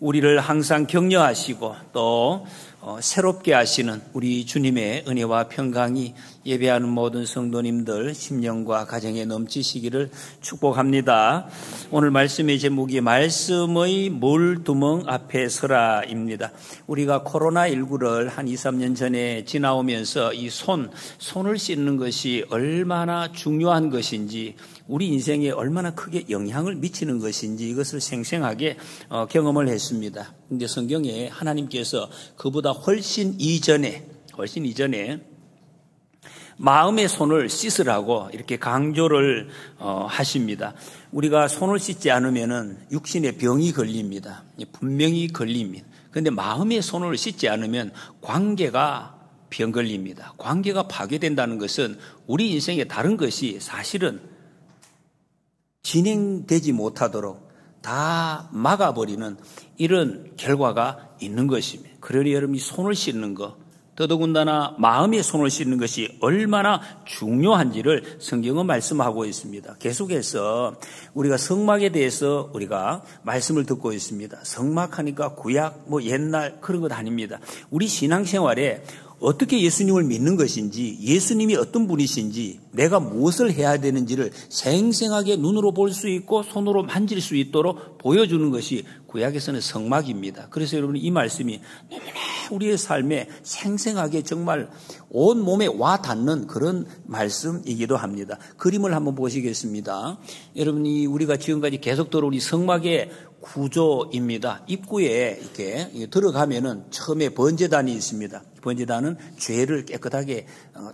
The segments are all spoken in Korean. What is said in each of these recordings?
우리를 항상 격려하시고 또 새롭게 하시는 우리 주님의 은혜와 평강이 예배하는 모든 성도님들 심령과 가정에 넘치시기를 축복합니다. 오늘 말씀의 제목이 말씀의 물두멍 앞에 서라입니다. 우리가 코로나19를 한 2, 3년 전에 지나오면서 이 손을 씻는 것이 얼마나 중요한 것인지, 우리 인생에 얼마나 크게 영향을 미치는 것인지 이것을 생생하게 경험을 했습니다. 근데 성경에 하나님께서 그보다 훨씬 이전에 마음의 손을 씻으라고 이렇게 강조를 하십니다. 우리가 손을 씻지 않으면은 육신의 병이 걸립니다. 분명히 걸립니다. 그런데 마음의 손을 씻지 않으면 관계가 병 걸립니다. 관계가 파괴된다는 것은 우리 인생에 다른 것이 사실은 진행되지 못하도록 다 막아버리는 이런 결과가 있는 것입니다. 그러니 여러분이 손을 씻는 것, 더더군다나 마음의 손을 씻는 것이 얼마나 중요한지를 성경은 말씀하고 있습니다. 계속해서 우리가 성막에 대해서 우리가 말씀을 듣고 있습니다. 성막하니까 구약 옛날 그런 것 아닙니다. 우리 신앙생활에 어떻게 예수님을 믿는 것인지, 예수님이 어떤 분이신지, 내가 무엇을 해야 되는지를 생생하게 눈으로 볼 수 있고 손으로 만질 수 있도록 보여주는 것이 구약에서는 성막입니다. 그래서 여러분, 이 말씀이 너무나 우리의 삶에 생생하게 정말 온 몸에 와 닿는 그런 말씀이기도 합니다. 그림을 한번 보시겠습니다. 여러분이 우리가 지금까지 계속 들어온 이 성막의 구조입니다. 입구에 이렇게 들어가면은 처음에 번제단이 있습니다. 번제단은 죄를 깨끗하게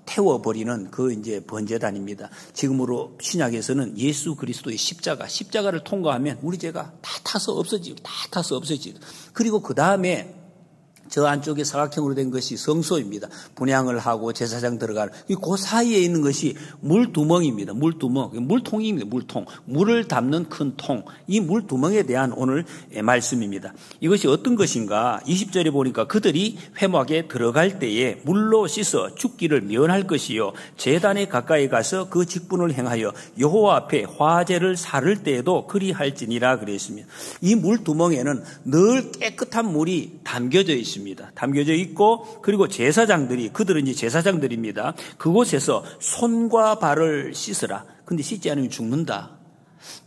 태워버리는 그 이제 번제단입니다. 지금으로 신약에서는 예수 그리스도의 십자가를 통과하면 우리 죄가 다 타서 없어지고. 그리고 그 다음에 저 안쪽에 사각형으로 된 것이 성소입니다. 분향을 하고 제사장 들어가는 그 사이에 있는 것이 물두멍입니다. 물통입니다. 물을 담는 큰 통. 이 물두멍에 대한 오늘 말씀입니다. 이것이 어떤 것인가? 20절에 보니까 그들이 회막에 들어갈 때에 물로 씻어 죽기를 면할 것이요, 제단에 가까이 가서 그 직분을 행하여 여호와 앞에 화제를 사를 때에도 그리할지니라 그랬습니다. 이 물두멍에는 늘 깨끗한 물이 담겨져 있습니다. 담겨져 있고, 그리고 그들은 이제 제사장들입니다. 그곳에서 손과 발을 씻으라. 근데 씻지 않으면 죽는다.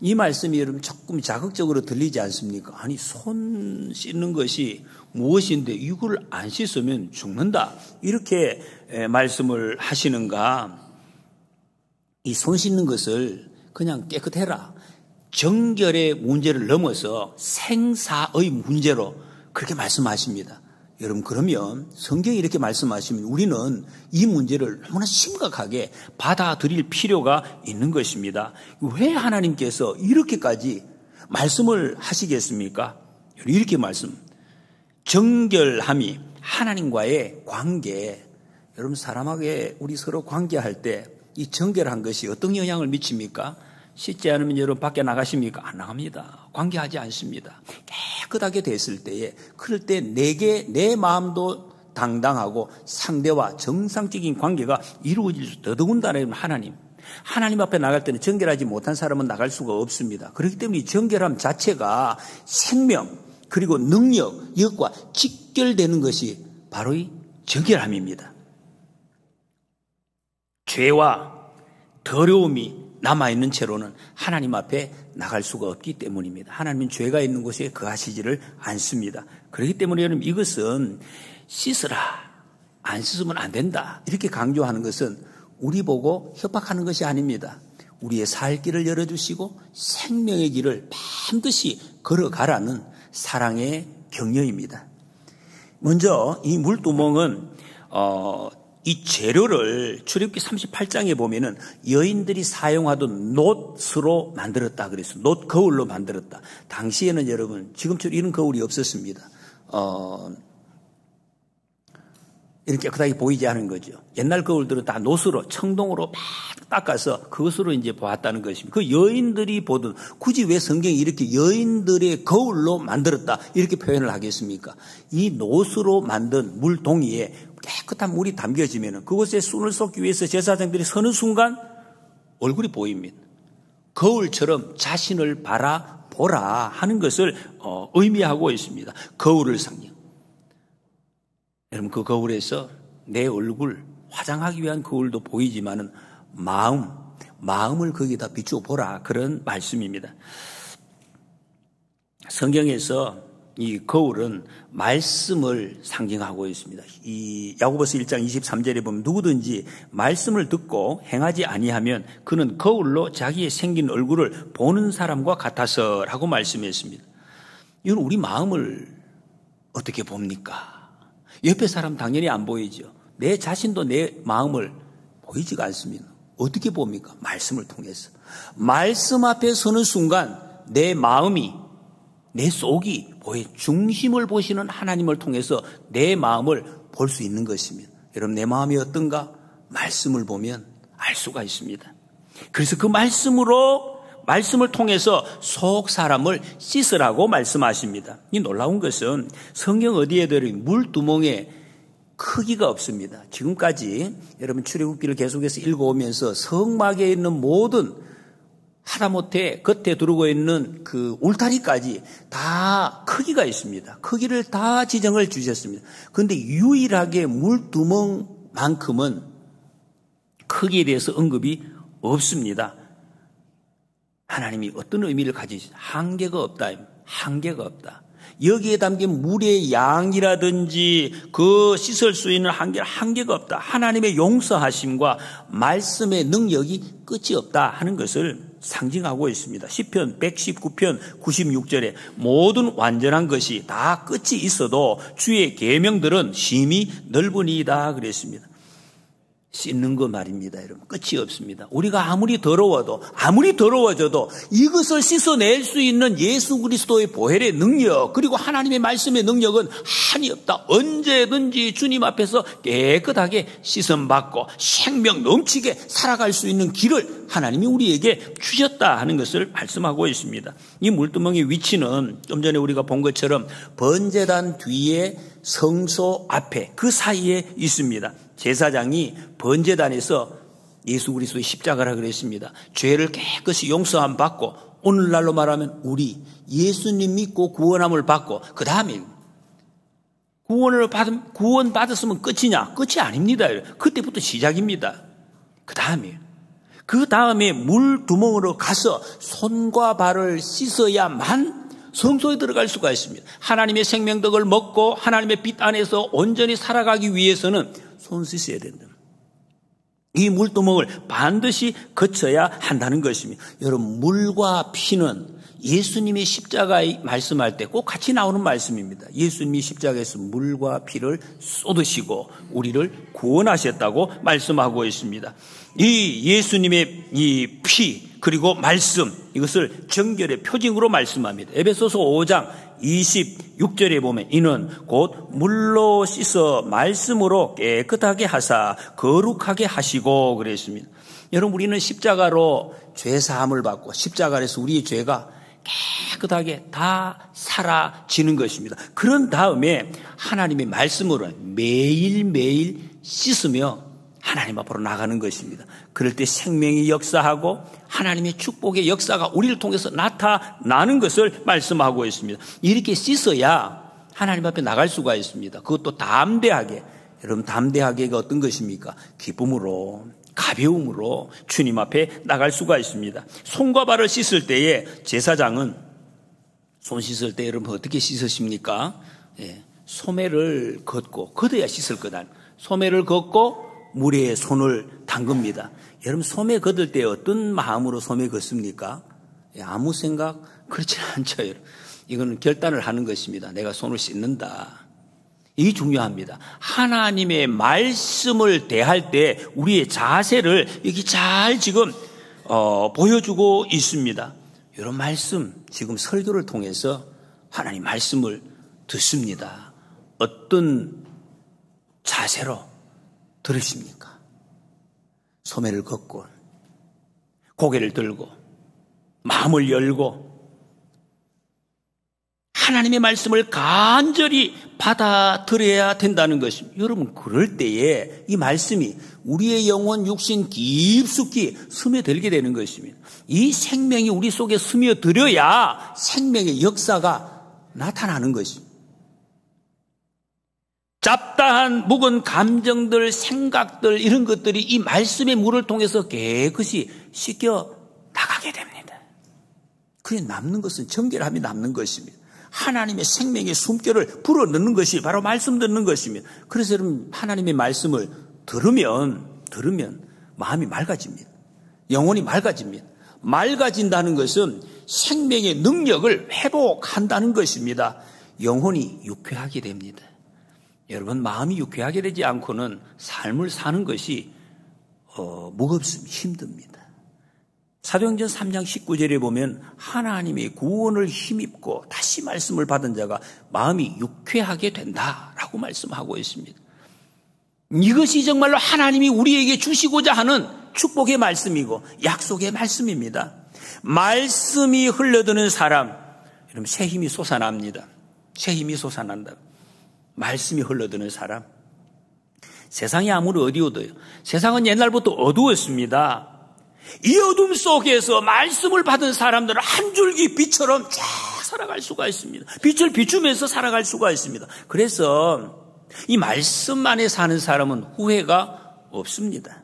이 말씀이 여러분 조금 자극적으로 들리지 않습니까? 아니, 손 씻는 것이 무엇인데 이걸 안 씻으면 죽는다. 이렇게 말씀을 하시는가? 이 손 씻는 것을 그냥 깨끗해라, 정결의 문제를 넘어서 생사의 문제로 그렇게 말씀하십니다. 여러분, 그러면 성경이 이렇게 말씀하시면 우리는 이 문제를 너무나 심각하게 받아들일 필요가 있는 것입니다. 왜 하나님께서 이렇게까지 말씀을 하시겠습니까? 이렇게 정결함이 하나님과의 관계, 여러분 사람에게 우리 서로 관계할 때 이 정결한 것이 어떤 영향을 미칩니까? 씻지 않으면 여러분 밖에 나가십니까? 안 나갑니다. 관계하지 않습니다. 깨끗하게 됐을 때에, 그럴 때 내 마음도 당당하고 상대와 정상적인 관계가 이루어질 수, 더더군다나 하나님 앞에 나갈 때는 정결하지 못한 사람은 나갈 수가 없습니다. 그렇기 때문에 이 정결함 자체가 생명 그리고 능력, 이것과 직결되는 것이 바로 이 정결함입니다. 죄와 더러움이 남아있는 채로는 하나님 앞에 나갈 수가 없기 때문입니다. 하나님은 죄가 있는 곳에 거하시지를 않습니다. 그렇기 때문에 여러분, 이것은 씻으라, 안 씻으면 안 된다, 이렇게 강조하는 것은 우리 보고 협박하는 것이 아닙니다. 우리의 살 길을 열어주시고 생명의 길을 반드시 걸어가라는 사랑의 격려입니다. 먼저 이 물두멍은 이 재료를 출애굽기 38장에 보면은 여인들이 사용하던 놋으로 만들었다 그랬어요. 놋 거울로 만들었다. 당시에는 여러분 지금처럼 이런 거울이 없었습니다. 이렇게 깨끗하게 보이지 않은 거죠. 옛날 거울들은 다 놋으로, 청동으로 막 닦아서 그것으로 이제 보았다는 것입니다. 그 여인들이 보던, 굳이 왜 성경이 이렇게 여인들의 거울로 만들었다 이렇게 표현을 하겠습니까? 이 놋으로 만든 물동이에 깨끗한 물이 담겨지면 그곳에 손을 쏟기 위해서 제사장들이 서는 순간 얼굴이 보입니다. 거울처럼 자신을 바라보게 보라 하는 것을 의미하고 있습니다. 거울을 상징. 여러분 그 거울에서 내 얼굴 화장하기 위한 거울도 보이지만은 마음을 거기다 비추어 보라 그런 말씀입니다. 성경에서 이 거울은 말씀을 상징하고 있습니다. 이 야고보서 1장 23절에 보면 누구든지 말씀을 듣고 행하지 아니하면 그는 거울로 자기의 생긴 얼굴을 보는 사람과 같아서라고 말씀했습니다. 이건 우리 마음을 어떻게 봅니까? 옆에 사람 당연히 안 보이죠. 내 자신도 내 마음을 보이지가 않습니다. 어떻게 봅니까? 말씀을 통해서. 말씀 앞에 서는 순간 내 마음이 내 속이 보여 중심을 보시는 하나님을 통해서 내 마음을 볼 수 있는 것입니다. 여러분 내 마음이 어떤가? 말씀을 보면 알 수가 있습니다. 그래서 그 말씀을 통해서 속 사람을 씻으라고 말씀하십니다. 이 놀라운 것은 성경 어디에도 물두멍에 크기가 없습니다. 지금까지 여러분 출애굽기를 계속해서 읽어오면서 성막에 있는 모든 하다못해 겉에 두르고 있는 그 울타리까지 다 크기가 있습니다. 크기를 다 지정을 주셨습니다. 그런데 유일하게 물두멍만큼은 크기에 대해서 언급이 없습니다. 하나님이 어떤 의미를 가지시죠? 한계가 없다. 한계가 없다. 여기에 담긴 물의 양이라든지 그 씻을 수 있는 한계가 없다. 하나님의 용서하심과 말씀의 능력이 끝이 없다 하는 것을 상징하고 있습니다. 시편 119편 96절에 모든 완전한 것이 다 끝이 있어도 주의 계명들은 심히 넓으니이다 그랬습니다. 씻는 거 말입니다, 여러분. 끝이 없습니다. 우리가 아무리 더러워져도 이것을 씻어낼 수 있는 예수 그리스도의 보혈의 능력, 그리고 하나님의 말씀의 능력은 한이 없다. 언제든지 주님 앞에서 깨끗하게 씻음받고 생명 넘치게 살아갈 수 있는 길을 하나님이 우리에게 주셨다 하는 것을 말씀하고 있습니다. 이 물두멍의 위치는 좀 전에 우리가 본 것처럼 번제단 뒤에 성소 앞에 그 사이에 있습니다. 제사장이 번제단에서 예수 그리스도의 십자가라 그랬습니다. 죄를 깨끗이 용서함 받고 오늘날로 말하면 우리 예수님 믿고 구원함을 받고 그 다음에 구원 받았으면 끝이냐? 끝이 아닙니다. 그때부터 시작입니다. 그 다음에 물두멍으로 가서 손과 발을 씻어야만 성소에 들어갈 수가 있습니다. 하나님의 생명덕을 먹고 하나님의 빛 안에서 온전히 살아가기 위해서는 손 씻어야 된다. 이 물두멍을 반드시 거쳐야 한다는 것입니다. 여러분 물과 피는 예수님의 십자가에 말씀할 때 꼭 같이 나오는 말씀입니다. 예수님이 십자가에서 물과 피를 쏟으시고 우리를 구원하셨다고 말씀하고 있습니다. 이 예수님의 이 피 그리고 말씀 이것을 정결의 표징으로 말씀합니다. 에베소서 5장 26절에 보면 이는 곧 물로 씻어 말씀으로 깨끗하게 하사 거룩하게 하시고 그랬습니다. 여러분 우리는 십자가로 죄사함을 받고 십자가에서 우리의 죄가 깨끗하게 다 사라지는 것입니다. 그런 다음에 하나님의 말씀으로 매일매일 씻으며 하나님 앞으로 나가는 것입니다. 그럴 때 생명이 역사하고 하나님의 축복의 역사가 우리를 통해서 나타나는 것을 말씀하고 있습니다. 이렇게 씻어야 하나님 앞에 나갈 수가 있습니다. 그것도 담대하게. 여러분 담대하게가 어떤 것입니까? 기쁨으로 가벼움으로 주님 앞에 나갈 수가 있습니다. 손과 발을 씻을 때에 제사장은 손 씻을 때 여러분 어떻게 씻으십니까? 소매를 걷어야 씻을 거다. 소매를 걷고 물에 손을 담급니다. 여러분 소매 걷을 때 어떤 마음으로 소매 걷습니까? 아무 생각 그렇지 않죠. 여러분. 이거는 결단을 하는 것입니다. 내가 손을 씻는다. 이게 중요합니다. 하나님의 말씀을 대할 때 우리의 자세를 이렇게 잘 지금 보여주고 있습니다. 이런 말씀 지금 설교를 통해서 하나님 말씀을 듣습니다. 어떤 자세로 들으십니까? 소매를 걷고 고개를 들고 마음을 열고 하나님의 말씀을 간절히 받아들여야 된다는 것입니다. 여러분, 그럴 때에 이 말씀이 우리의 영혼, 육신 깊숙이 스며들게 되는 것입니다. 이 생명이 우리 속에 스며들어야 생명의 역사가 나타나는 것입니다. 잡다한 묵은 감정들, 생각들, 이런 것들이 이 말씀의 물을 통해서 깨끗이 씻겨 나가게 됩니다. 그에 남는 것은 정결함이 남는 것입니다. 하나님의 생명의 숨결을 불어넣는 것이 바로 말씀 듣는 것입니다. 그래서 여러분, 하나님의 말씀을 들으면 마음이 맑아집니다. 영혼이 맑아집니다. 맑아진다는 것은 생명의 능력을 회복한다는 것입니다. 영혼이 유쾌하게 됩니다. 여러분, 마음이 유쾌하게 되지 않고는 삶을 사는 것이 무겁습니다. 힘듭니다. 사도행전 3장 19절에 보면 하나님의 구원을 힘입고 다시 말씀을 받은 자가 마음이 유쾌하게 된다라고 말씀하고 있습니다. 이것이 정말로 하나님이 우리에게 주시고자 하는 축복의 말씀이고 약속의 말씀입니다. 말씀이 흘러드는 사람, 여러분, 새 힘이 솟아납니다. 새 힘이 솟아난다. 말씀이 흘러드는 사람. 세상이 아무리 어두워도요. 세상은 옛날부터 어두웠습니다. 이 어둠 속에서 말씀을 받은 사람들은 한 줄기 빛처럼 쫙 살아갈 수가 있습니다. 빛을 비추면서 살아갈 수가 있습니다. 그래서 이 말씀 안에 사는 사람은 후회가 없습니다.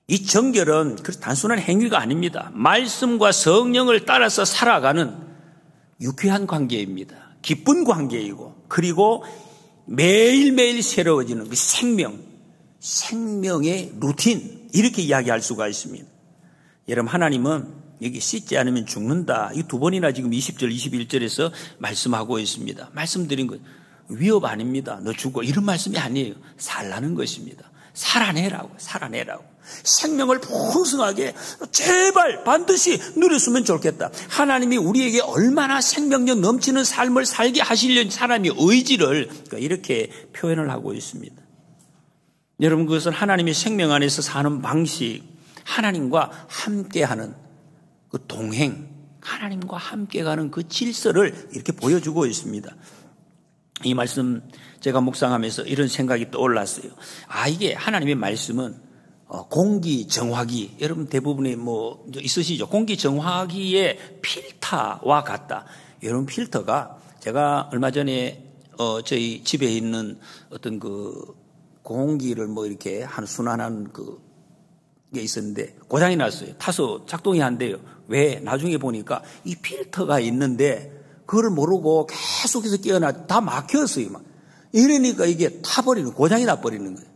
이 정결은 단순한 행위가 아닙니다. 말씀과 성령을 따라서 살아가는 유쾌한 관계입니다. 기쁜 관계이고, 그리고 매일매일 새로워지는 그 생명의 루틴, 이렇게 이야기할 수가 있습니다. 여러분, 하나님은 여기 씻지 않으면 죽는다. 이 두 번이나 지금 20절, 21절에서 말씀하고 있습니다. 말씀드린 것, 위협 아닙니다. 너 죽어. 이런 말씀이 아니에요. 살라는 것입니다. 살아내라고. 생명을 풍성하게 제발 반드시 누렸으면 좋겠다. 하나님이 우리에게 얼마나 생명력 넘치는 삶을 살게 하시려는 사람의 의지를 이렇게 표현을 하고 있습니다. 여러분, 그것은 하나님의 생명 안에서 사는 방식, 하나님과 함께하는 그 동행, 하나님과 함께 가는 그 질서를 이렇게 보여주고 있습니다. 이 말씀 제가 묵상하면서 이런 생각이 떠올랐어요. 이게 하나님의 말씀은 공기정화기, 여러분 대부분이 있으시죠? 공기정화기의 필터와 같다. 여러분, 필터가 제가 얼마 전에 저희 집에 있는 어떤 그 공기를 이렇게 순환한 게 있었는데 고장이 났어요. 타서 작동이 안 돼요. 왜? 나중에 보니까 이 필터가 있는데 그걸 모르고 계속해서 다 막혔어요. 이러니까 이게 타버리는, 고장이 나버리는 거예요.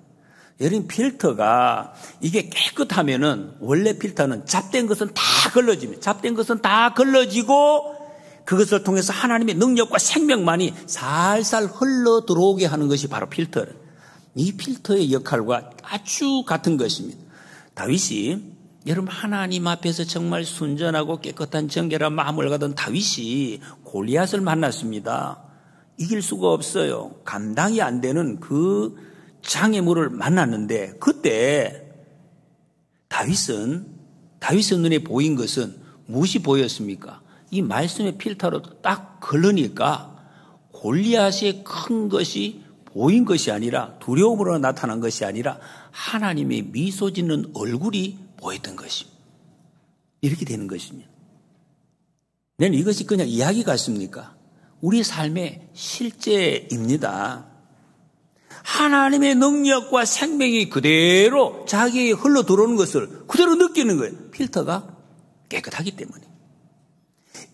여러분, 필터가 이게 깨끗하면은 원래 필터는 잡된 것은 다 걸러집니다. 잡된 것은 다 걸러지고 그것을 통해서 하나님의 능력과 생명만이 살살 흘러 들어오게 하는 것이 바로 필터예요. 이 필터의 역할과 아주 같은 것입니다. 다윗이, 여러분, 하나님 앞에서 정말 순전하고 깨끗한 정결한 마음을 가진 다윗이 골리앗을 만났습니다. 이길 수가 없어요. 감당이 안 되는 그 장애물을 만났는데, 그때 다윗의 눈에 보인 것은 무엇이 보였습니까? 이 말씀의 필터로 딱 걸으니까 골리앗의 큰 것이 보인 것이 아니라, 두려움으로 나타난 것이 아니라 하나님의 미소 짓는 얼굴이 보였던 것입니다. 이렇게 되는 것입니다. 내는 이것이 그냥 이야기 같습니까? 우리 삶의 실제입니다. 하나님의 능력과 생명이 그대로 자기에게 흘러 들어오는 것을 그대로 느끼는 거예요. 필터가 깨끗하기 때문에.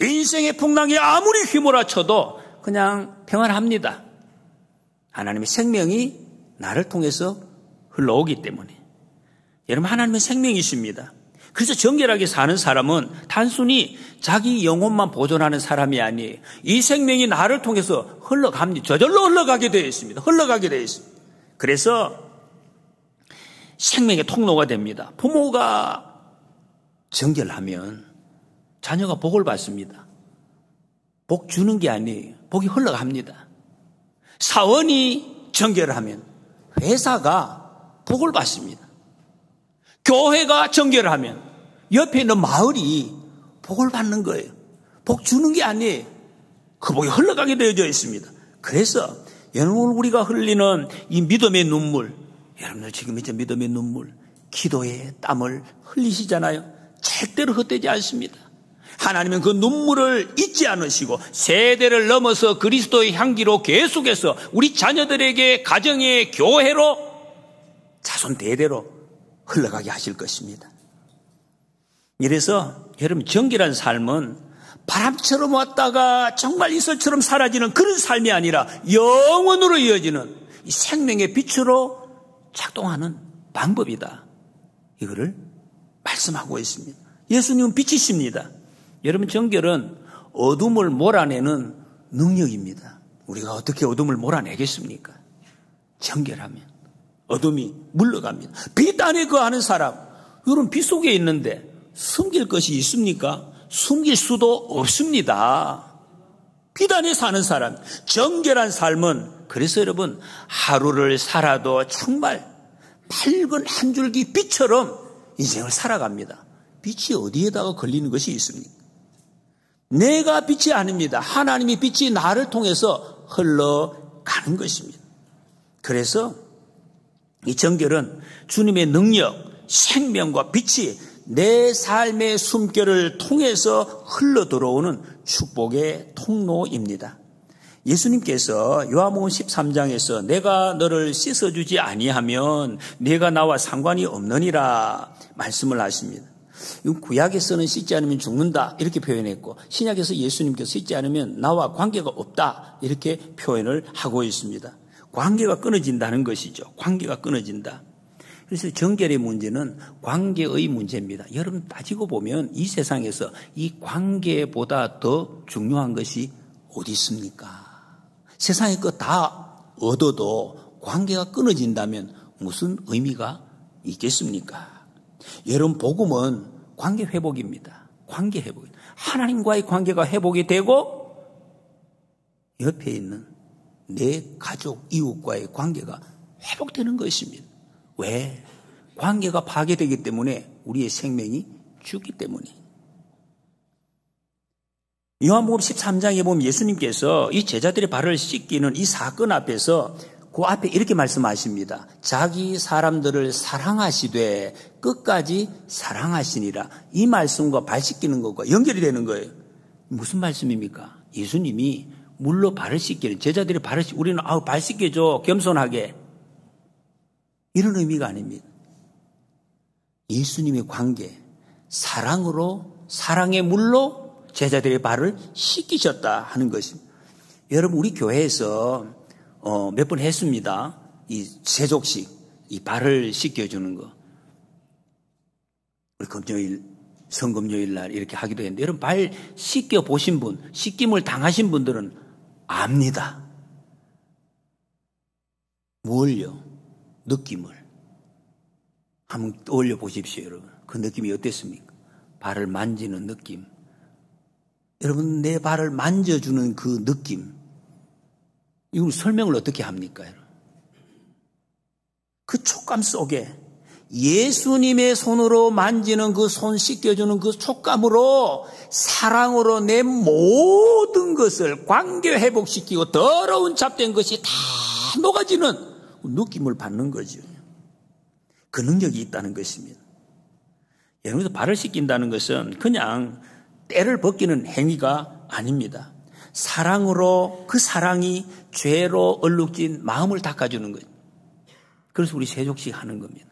인생의 풍랑이 아무리 휘몰아쳐도 그냥 평안합니다. 하나님의 생명이 나를 통해서 흘러오기 때문에. 여러분, 하나님의 생명이십니다. 그래서 정결하게 사는 사람은 단순히 자기 영혼만 보존하는 사람이 아니에요. 이 생명이 나를 통해서 흘러갑니다. 저절로 흘러가게 되어 있습니다. 흘러가게 되어 있습니다. 그래서 생명의 통로가 됩니다. 부모가 정결하면 자녀가 복을 받습니다. 복 주는 게 아니에요. 복이 흘러갑니다. 사원이 정결하면 회사가 복을 받습니다. 교회가 정결하면 옆에 있는 마을이 복을 받는 거예요. 복 주는 게 아니에요. 그 복이 흘러가게 되어져 있습니다. 그래서 여러분 우리가 흘리는 이 믿음의 눈물, 여러분들 지금 이제 믿음의 눈물, 기도의 땀을 흘리시잖아요. 절대로 헛되지 않습니다. 하나님은 그 눈물을 잊지 않으시고 세대를 넘어서 그리스도의 향기로 계속해서 우리 자녀들에게 가정의 교회로 자손 대대로 흘러가게 하실 것입니다. 이래서 여러분 정결한 삶은 바람처럼 왔다가 정말 이슬처럼 사라지는 그런 삶이 아니라 영원으로 이어지는 이 생명의 빛으로 작동하는 방법이다. 이거를 말씀하고 있습니다. 예수님은 빛이십니다. 여러분 정결은 어둠을 몰아내는 능력입니다. 우리가 어떻게 어둠을 몰아내겠습니까? 정결하면 어둠이 물러갑니다. 빛 안에 거하는 사람, 여러분 빛 속에 있는데 숨길 것이 있습니까? 숨길 수도 없습니다. 빛 안에 사는 사람, 정결한 삶은 그래서 여러분 하루를 살아도 정말 밝은 한 줄기 빛처럼 인생을 살아갑니다. 빛이 어디에다가 걸리는 것이 있습니까? 내가 빛이 아닙니다. 하나님이 빛이 나를 통해서 흘러가는 것입니다. 그래서 이 정결은 주님의 능력, 생명과 빛이 내 삶의 숨결을 통해서 흘러 들어오는 축복의 통로입니다. 예수님께서 요한복음 13장에서 내가 너를 씻어주지 아니하면 네가 나와 상관이 없느니라 말씀을 하십니다. 구약에서는 씻지 않으면 죽는다 이렇게 표현했고 신약에서 예수님께서 씻지 않으면 나와 관계가 없다 이렇게 표현을 하고 있습니다. 관계가 끊어진다는 것이죠. 관계가 끊어진다. 그래서 정결의 문제는 관계의 문제입니다. 여러분 따지고 보면 이 세상에서 이 관계보다 더 중요한 것이 어디 있습니까? 세상의 것 다 얻어도 관계가 끊어진다면 무슨 의미가 있겠습니까? 여러분 복음은 관계 회복입니다. 관계 회복. 하나님과의 관계가 회복이 되고 옆에 있는 내 가족, 이웃과의 관계가 회복되는 것입니다. 왜? 관계가 파괴되기 때문에 우리의 생명이 죽기 때문에. 요한복음 13장에 보면 예수님께서 이 제자들의 발을 씻기는 이 사건 앞에서 그 앞에 이렇게 말씀하십니다. 자기 사람들을 사랑하시되 끝까지 사랑하시니라. 이 말씀과 발 씻기는 것과 연결이 되는 거예요. 무슨 말씀입니까? 예수님이 물로 발을 씻기는 제자들의 발을 씻기 우리는 발 씻겨줘 겸손하게 이런 의미가 아닙니다. 예수님의 관계 사랑으로 사랑의 물로 제자들의 발을 씻기셨다 하는 것입니다. 여러분 우리 교회에서 몇 번 했습니다. 이 세족식 이 발을 씻겨주는 거 우리 금요일 성금요일 날 이렇게 하기도 했는데 여러분 발 씻겨 보신 분 씻김을 당하신 분들은 압니다. 뭘요? 느낌을 한번 떠올려 보십시오. 여러분 그 느낌이 어땠습니까? 발을 만지는 느낌. 여러분 내 발을 만져주는 그 느낌 이걸 설명을 어떻게 합니까? 여러분? 그 촉감 속에 예수님의 손으로 만지는 그 손 씻겨주는 그 촉감으로 사랑으로 내 모든 것을 관계 회복시키고 더러운 잡된 것이 다 녹아지는 느낌을 받는 거죠. 그 능력이 있다는 것입니다. 여러분도 발을 씻긴다는 것은 그냥 때를 벗기는 행위가 아닙니다. 사랑으로 그 사랑이 죄로 얼룩진 마음을 닦아주는 거예요. 그래서 우리 세족식 하는 겁니다.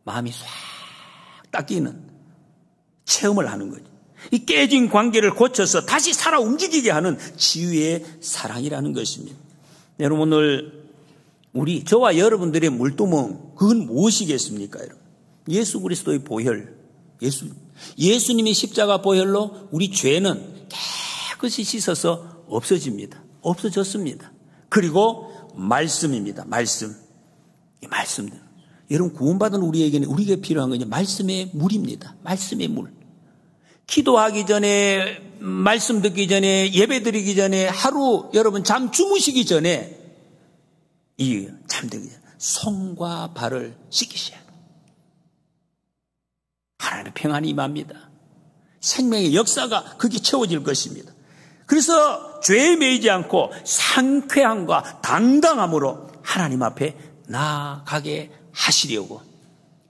마음이 싹 닦이는 체험을 하는 거죠. 이 깨진 관계를 고쳐서 다시 살아 움직이게 하는 치유의 사랑이라는 것입니다. 여러분 오늘 저와 여러분들의 물두멍 그건 무엇이겠습니까? 여러분? 예수 그리스도의 보혈 예수님의 십자가 보혈로 우리 죄는 깨끗이 씻어서 없어집니다. 없어졌습니다. 그리고 말씀입니다. 말씀. 이 말씀들. 여러분 구원받은 우리에게는 우리에게 필요한 건 말씀의 물입니다. 말씀의 물. 기도하기 전에 말씀 듣기 전에 예배 드리기 전에 하루 여러분 잠 주무시기 전에 이 잠들기 전에 손과 발을 씻기셔야 합니다. 하나님의 평안이 임합니다. 생명의 역사가 그게 채워질 것입니다. 그래서 죄에 매이지 않고 상쾌함과 당당함으로 하나님 앞에 나아가게 하시려고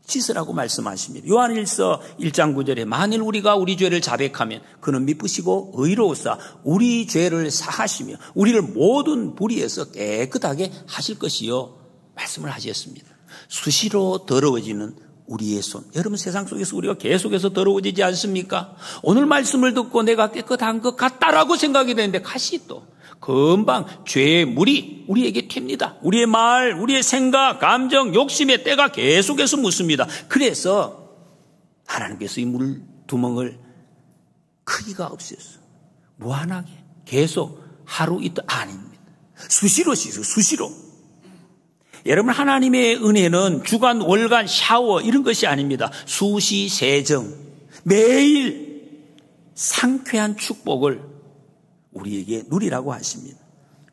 씻으라고 말씀하십니다. 요한일서 1장 9절에 만일 우리가 우리 죄를 자백하면 그는 미쁘시고 의로우사 우리 죄를 사하시며 우리를 모든 불의에서 깨끗하게 하실 것이요 말씀을 하셨습니다. 수시로 더러워지는 우리의 손. 여러분 세상 속에서 우리가 계속해서 더러워지지 않습니까? 오늘 말씀을 듣고 내가 깨끗한 것 같다라고 생각이 되는데 다시 또 금방 죄의 물이 우리에게 튑니다. 우리의 말, 우리의 생각, 감정, 욕심의 때가 계속해서 묻습니다. 그래서 하나님께서 이 물두멍을 크기가 없어서 무한하게 계속 하루 이틀 아닙니다. 수시로 씻어요. 수시로. 여러분 하나님의 은혜는 주간, 월간, 샤워 이런 것이 아닙니다. 수시 세정, 매일 상쾌한 축복을 우리에게 누리라고 하십니다.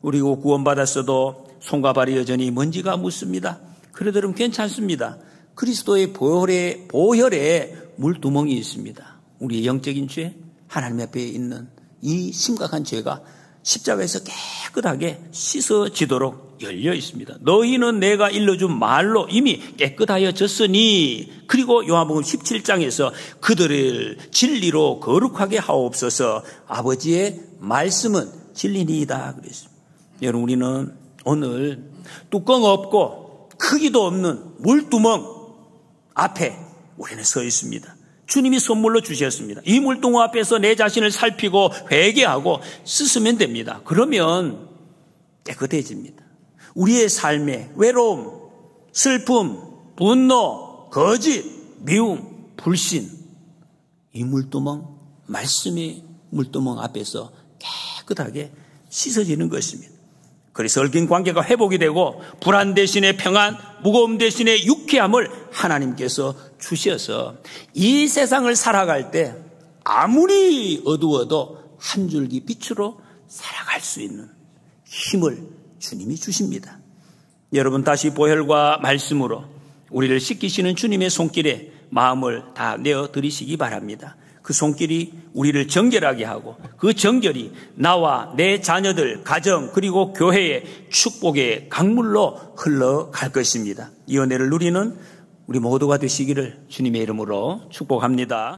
그리고 구원받았어도 손과 발이 여전히 먼지가 묻습니다. 그러더라면 괜찮습니다. 그리스도의 보혈에 물두멍이 있습니다. 우리의 영적인 죄, 하나님 앞에 있는 이 심각한 죄가 십자가에서 깨끗하게 씻어지도록 열려 있습니다. 너희는 내가 일러준 말로 이미 깨끗하여졌으니 그리고 요한복음 17장에서 그들을 진리로 거룩하게 하옵소서 아버지의 말씀은 진리니이다 그랬습니다. 여러분 우리는 오늘 뚜껑 없고 크기도 없는 물두멍 앞에 우리는 서 있습니다. 주님이 선물로 주셨습니다. 이 물두멍 앞에서 내 자신을 살피고 회개하고 씻으면 됩니다. 그러면 깨끗해집니다. 우리의 삶에 외로움, 슬픔, 분노, 거짓, 미움, 불신 이 물두멍, 말씀의 물두멍 앞에서 깨끗하게 씻어지는 것입니다. 그래서 얽힌 관계가 회복이 되고 불안 대신에 평안, 무거움 대신에 유쾌함을 하나님께서 주셔서 이 세상을 살아갈 때 아무리 어두워도 한 줄기 빛으로 살아갈 수 있는 힘을 주님이 주십니다. 여러분 다시 보혈과 말씀으로 우리를 씻기시는 주님의 손길에 마음을 다 내어드리시기 바랍니다. 그 손길이 우리를 정결하게 하고 그 정결이 나와 내 자녀들, 가정 그리고 교회의 축복의 강물로 흘러갈 것입니다. 이 은혜를 누리는 우리 모두가 되시기를 주님의 이름으로 축복합니다.